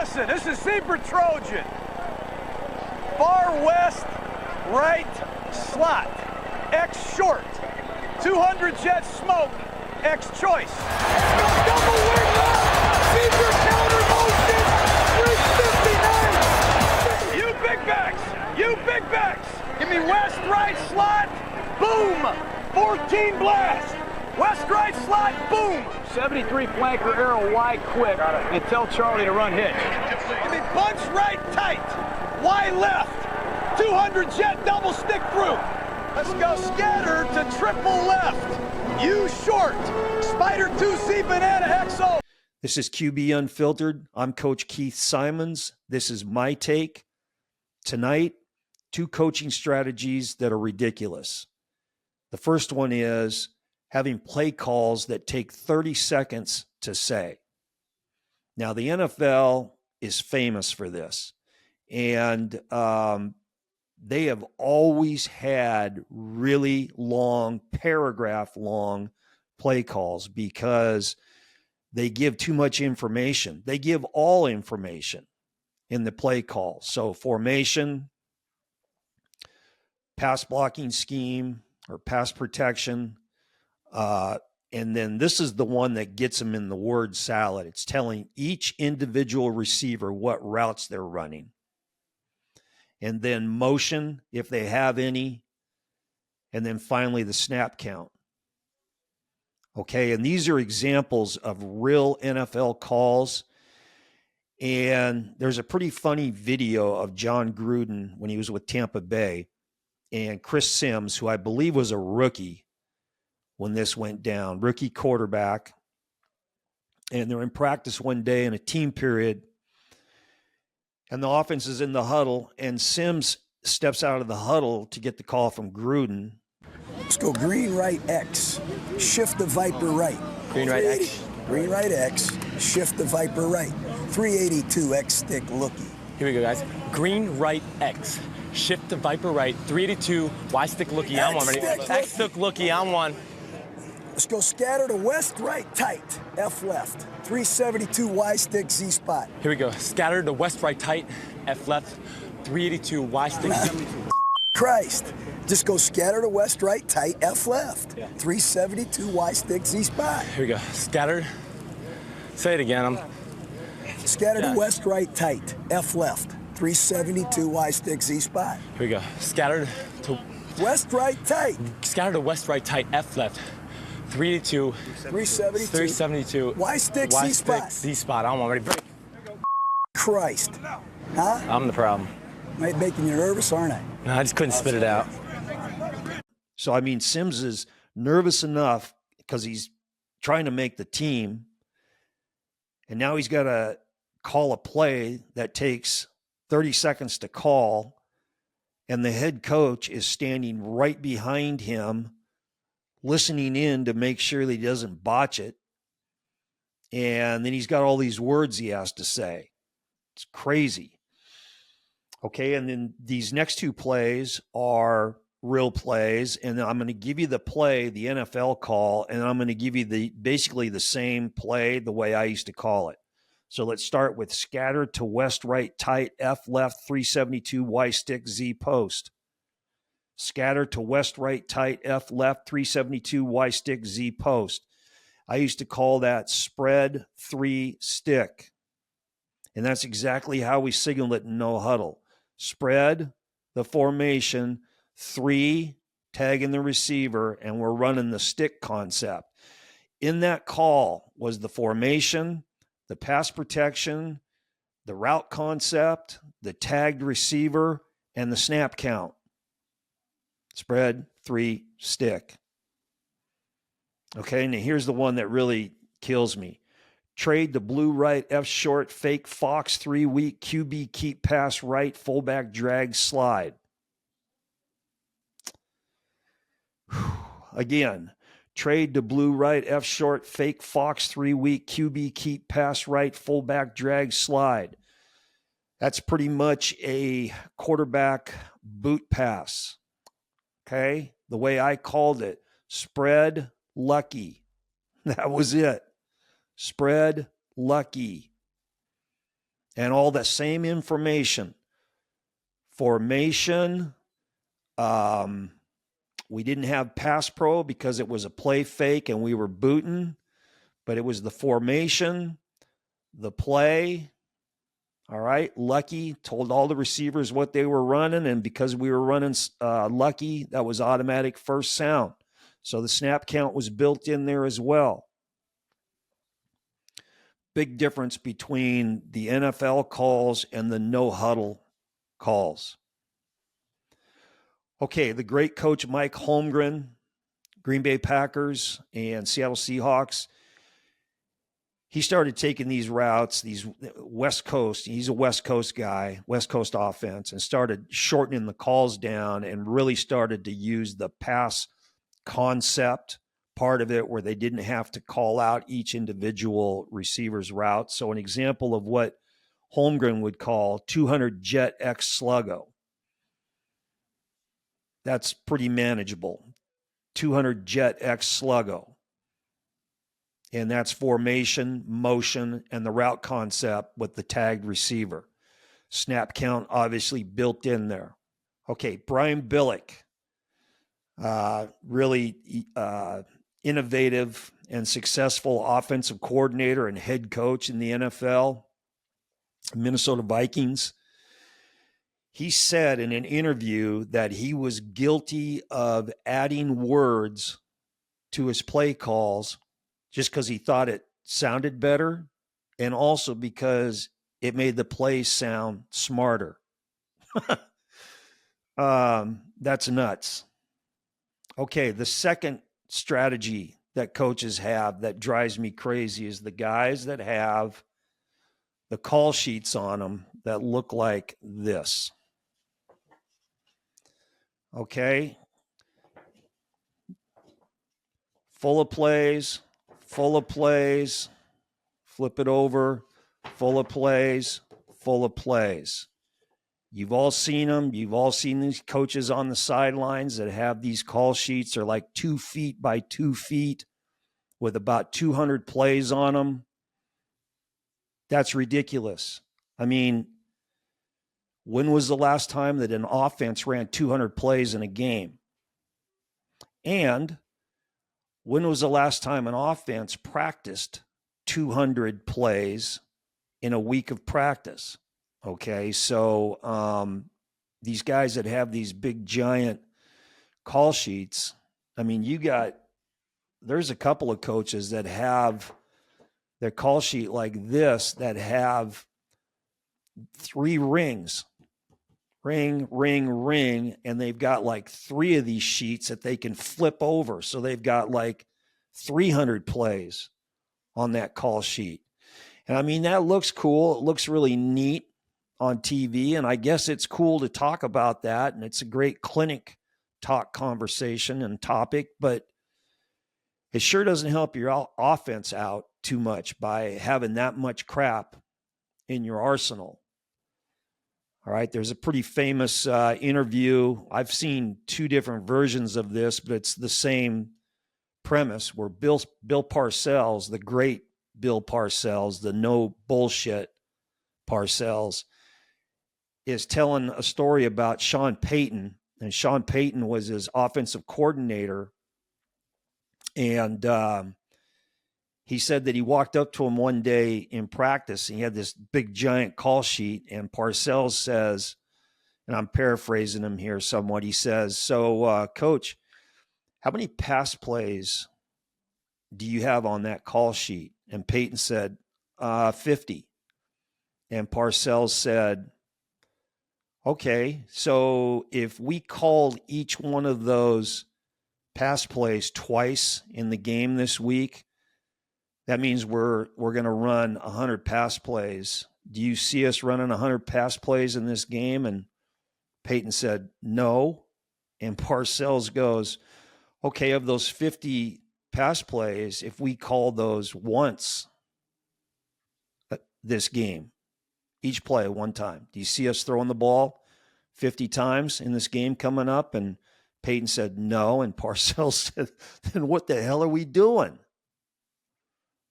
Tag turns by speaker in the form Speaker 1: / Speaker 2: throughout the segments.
Speaker 1: Listen, this is Zebra Trojan. Far west, right slot. X short. 200 jet smoke. X choice. Let's go double wing left. Zebra counter motion. 359. You big backs. You big backs. Give me west right slot. Boom. 14 blast. West right slot. Boom. 73 flanker arrow wide quick and tell Charlie to run hitch. Give me bunch right tight. Y left. 200 jet double stick through. Let's go scatter to triple left. U short. Spider 2C banana XO.
Speaker 2: This is QB Unfiltered. I'm Coach Keith Simons. This is my take. Tonight, 2 coaching strategies that are ridiculous. The first one is having play calls that take 30 seconds to say. Now, the NFL is famous for this. And they have always had really long, paragraph-long play calls because they give too much information. They give all information in the play call. So formation, pass blocking scheme, or pass protection. And then this is the one that gets them in the word salad. It's telling each individual receiver what routes they're running. And then motion, if they have any. And then finally the snap count. Okay, and these are examples of real NFL calls. And there's a pretty funny video of John Gruden when he was with Tampa Bay and Chris Sims, who I believe was a rookie when this went down, rookie quarterback. And they're in practice one day in a team period. And the offense is in the huddle, and Sims steps out of the huddle to get the call from Gruden.
Speaker 3: Let's go green right X. Shift the Viper right.
Speaker 4: Green right X.
Speaker 3: Green right X. Shift the Viper right. 382 X stick looky.
Speaker 4: Here we go, guys. Green right X. Shift the Viper right. 382 Y stick looky. I'm one. Ready? X stick looky. I'm one.
Speaker 3: Let's go scatter to west right tight. F left. 372 Y stick Z spot.
Speaker 4: Here we go. Scatter to west right tight. F left. 382 Y stick Z.
Speaker 3: Christ. Just go scatter to west right tight. F left. 372 Y stick Z spot.
Speaker 4: Here we go. Scatter. Say it again.
Speaker 3: Scatter to west right tight. F left. 372 Y stick Z spot.
Speaker 4: Here we go. Scatter to
Speaker 3: west right tight.
Speaker 4: Scatter to west right tight. F left. 382. 372.
Speaker 3: Y stick
Speaker 4: Y
Speaker 3: Z
Speaker 4: stick
Speaker 3: spot.
Speaker 4: Z spot. I'm ready. Break.
Speaker 3: Christ. Huh?
Speaker 4: I'm the problem.
Speaker 3: I'm making you nervous, aren't I?
Speaker 4: No, I just couldn't spit it out.
Speaker 2: So, I mean, Sims is nervous enough because he's trying to make the team. And now he's got to call a play that takes 30 seconds to call. And the head coach is standing right behind him, listening in to make sure that he doesn't botch it. And then he's got all these words he has to say. It's crazy. Okay, and then these next 2 plays are real plays, and I'm going to give you the play, the NFL call, and I'm going to give you basically the same play the way I used to call it. So let's start with scatter to west right tight, F left, 372 Y stick Z post. Scatter to west right tight, F left, 372 Y stick Z post. I used to call that spread 3 stick. And that's exactly how we signaled it in no huddle. Spread the formation, 3, tagging the receiver, and we're running the stick concept. In that call was the formation, the pass protection, the route concept, the tagged receiver, and the snap count. Spread, 3, stick. Okay, now here's the one that really kills me. Trade the blue right, F short, fake Fox 3 weak, QB keep pass right, fullback drag slide. Again, trade to blue right, F short, fake Fox 3 weak, QB keep pass right, fullback drag slide. That's pretty much a quarterback boot pass. Okay, the way I called it, spread lucky. That was it. Spread lucky. and all that same information. Formation. We didn't have pass pro because it was a play fake and we were booting, but it was the formation, the play. All right. Lucky told all the receivers what they were running. And because we were running Lucky, that was automatic first sound. So the snap count was built in there as well. Big difference between the NFL calls and the no huddle calls. Okay, the great coach Mike Holmgren, Green Bay Packers and Seattle Seahawks, he started taking these routes, these West Coast, he's a West Coast guy, West Coast offense, and started shortening the calls down and really started to use the pass concept part of it where they didn't have to call out each individual receiver's route. So an example of what Holmgren would call 200 jet X sluggo. That's pretty manageable. 200 jet X sluggo. And that's formation, motion, and the route concept with the tagged receiver. Snap count obviously built in there. Okay, Brian Billick, really innovative and successful offensive coordinator and head coach in the NFL, Minnesota Vikings. He said in an interview that he was guilty of adding words to his play calls just because he thought it sounded better and also because it made the play sound smarter. That's nuts. Okay, the second strategy that coaches have that drives me crazy is the guys that have the call sheets on them that look like this. Okay. Full of plays, flip it over, full of plays. You've all seen them. You've all seen these coaches on the sidelines that have these call sheets. They're like 2 feet by 2 feet with about 200 plays on them. That's ridiculous. I mean, when was the last time that an offense ran 200 plays in a game? And when was the last time an offense practiced 200 plays in a week of practice? Okay, so these guys that have these big giant call sheets, I mean, there's a couple of coaches that have their call sheet like this that have 3 rings. Ring, ring, ring, and they've got like 3 of these sheets that they can flip over. So they've got like 300 plays on that call sheet. And I mean, that looks cool. It looks really neat on TV, and I guess it's cool to talk about that, and it's a great clinic talk conversation and topic, but it sure doesn't help your offense out too much by having that much crap in your arsenal. All right, there's a pretty famous interview. I've seen 2 different versions of this, but it's the same premise where Bill Parcells, the great Bill Parcells, the no bullshit Parcells, is telling a story about Sean Payton. And Sean Payton was his offensive coordinator. And he said that he walked up to him one day in practice. And he had this big giant call sheet. And Parcells says, and I'm paraphrasing him here somewhat, he says, so coach, how many pass plays do you have on that call sheet? And Payton said, 50. And Parcells said, okay, so if we called each one of those pass plays twice in the game this week, that means we're going to run 100 pass plays. Do you see us running 100 pass plays in this game? And Payton said, no. And Parcells goes, okay, of those 50 pass plays, if we call those once this game, each play one time, do you see us throwing the ball 50 times in this game coming up? And Payton said, no. And Parcells said, then what the hell are we doing?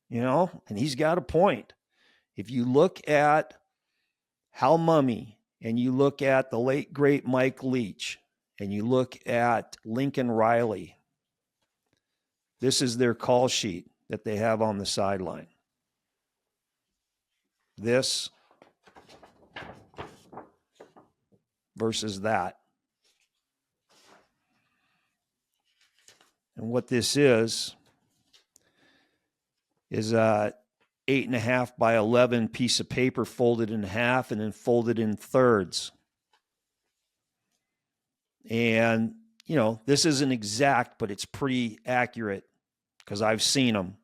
Speaker 2: You know, and he's got a point. If you look at Hal Mumme, and you look at the late, great Mike Leach, and you look at Lincoln Riley, this is their call sheet that they have on the sideline. This versus that. And what this is a 8.5 by 11 piece of paper folded in half and then folded in thirds. And, you know, this isn't exact, but it's pretty accurate because I've seen them.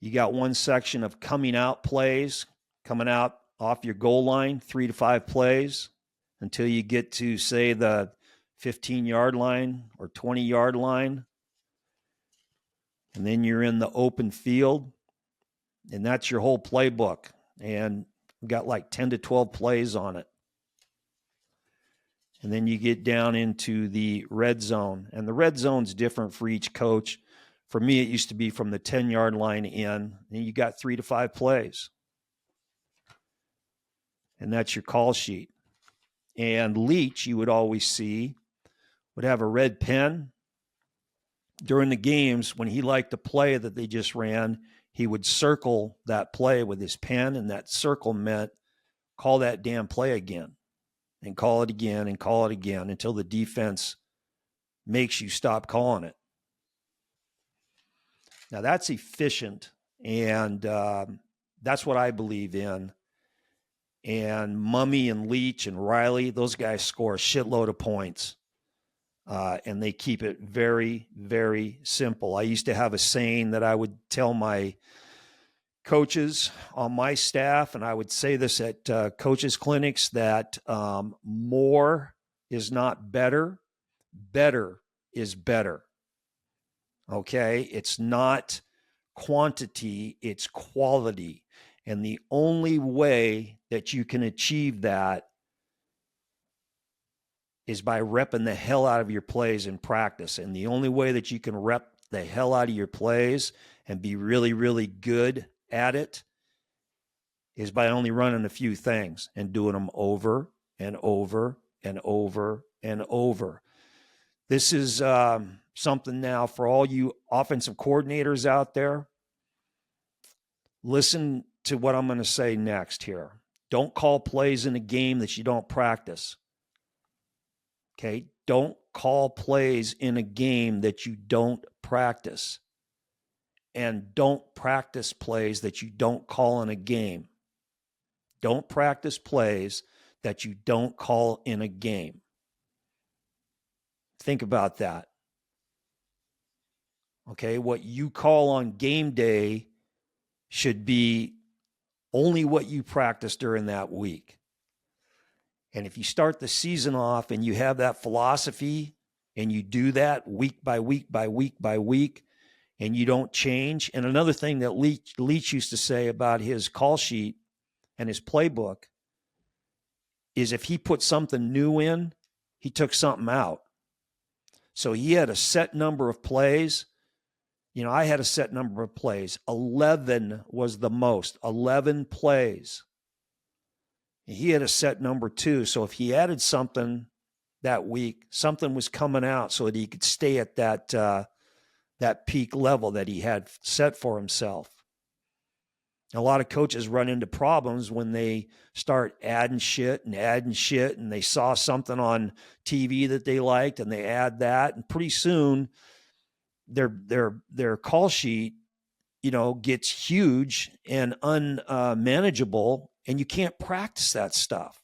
Speaker 2: You got one section of coming out plays, coming out off your goal line, 3 to 5 plays until you get to, say, the 15-yard line or 20-yard line. And then you're in the open field, and that's your whole playbook. And we've got like 10 to 12 plays on it. And then you get down into the red zone. And the red zone's different for each coach. For me, it used to be from the 10-yard line in, and you got 3 to 5 plays. And that's your call sheet. And Leach, you would always see, would have a red pen. During the games, when he liked the play that they just ran, he would circle that play with his pen, and that circle meant call that damn play again, and call it again, and call it again until the defense makes you stop calling it. Now, that's efficient, and that's what I believe in. And Mumme and Leach and Riley, those guys score a shitload of points. And they keep it very, very simple. I used to have a saying that I would tell my coaches on my staff, and I would say this at coaches' clinics, that more is not better. Better is better. Okay? It's not quantity, it's quality. And the only way that you can achieve that is by repping the hell out of your plays in practice. And the only way that you can rep the hell out of your plays and be really, really good at it is by only running a few things and doing them over and over and over and over. This is something now for all you offensive coordinators out there. Listen to what I'm going to say next here. Don't call plays in a game that you don't practice. Okay, don't call plays in a game that you don't practice. And don't practice plays that you don't call in a game. Don't practice plays that you don't call in a game. Think about that. Okay, what you call on game day should be only what you practice during that week. And if you start the season off and you have that philosophy and you do that week by week by week by week and you don't change. And another thing that Leach used to say about his call sheet and his playbook is if he put something new in, he took something out. So he had a set number of plays. You know, I had a set number of plays. 11 was the most. 11 plays. He had a set number too. So if he added something that week, something was coming out so that he could stay at that peak level that he had set for himself. A lot of coaches run into problems when they start adding shit, and they saw something on TV that they liked and they add that, and pretty soon their call sheet, you know, gets huge and unmanageable. And you can't practice that stuff.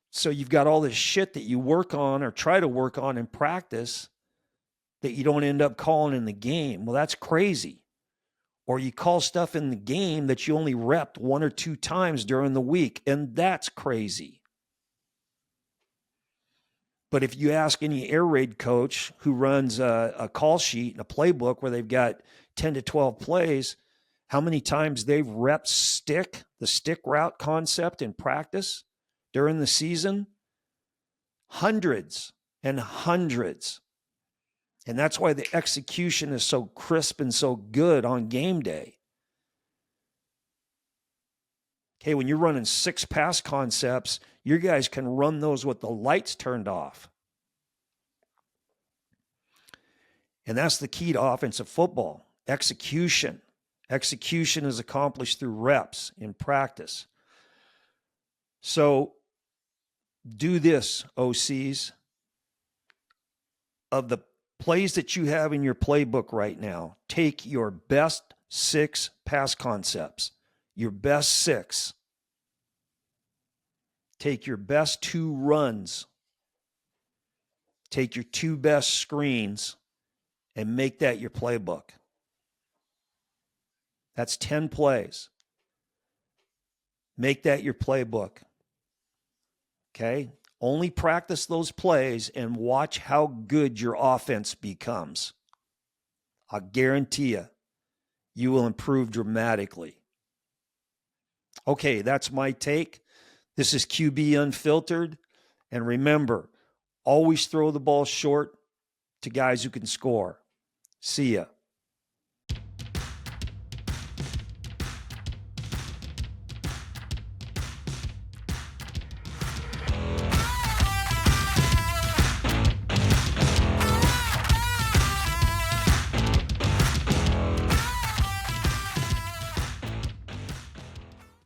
Speaker 2: So you've got all this shit that you work on or try to work on in practice that you don't end up calling in the game. Well, that's crazy. Or you call stuff in the game that you only repped 1 or 2 times during the week, and that's crazy. But if you ask any air raid coach who runs a call sheet and a playbook where they've got 10 to 12 plays, how many times they've repped the stick route concept in practice during the season? Hundreds and hundreds. And that's why the execution is so crisp and so good on game day. Okay, when you're running 6 pass concepts, your guys can run those with the lights turned off. And that's the key to offensive football. Execution. Execution is accomplished through reps in practice. So do this, OCs. Of the plays that you have in your playbook right now, take your best 6 pass concepts, your best 6. Take your best 2 runs. Take your 2 best screens and make that your playbook. That's 10 plays. Make that your playbook. Okay? Only practice those plays and watch how good your offense becomes. I guarantee you will improve dramatically. Okay, that's my take. This is QB Unfiltered. And remember, always throw the ball short to guys who can score. See ya.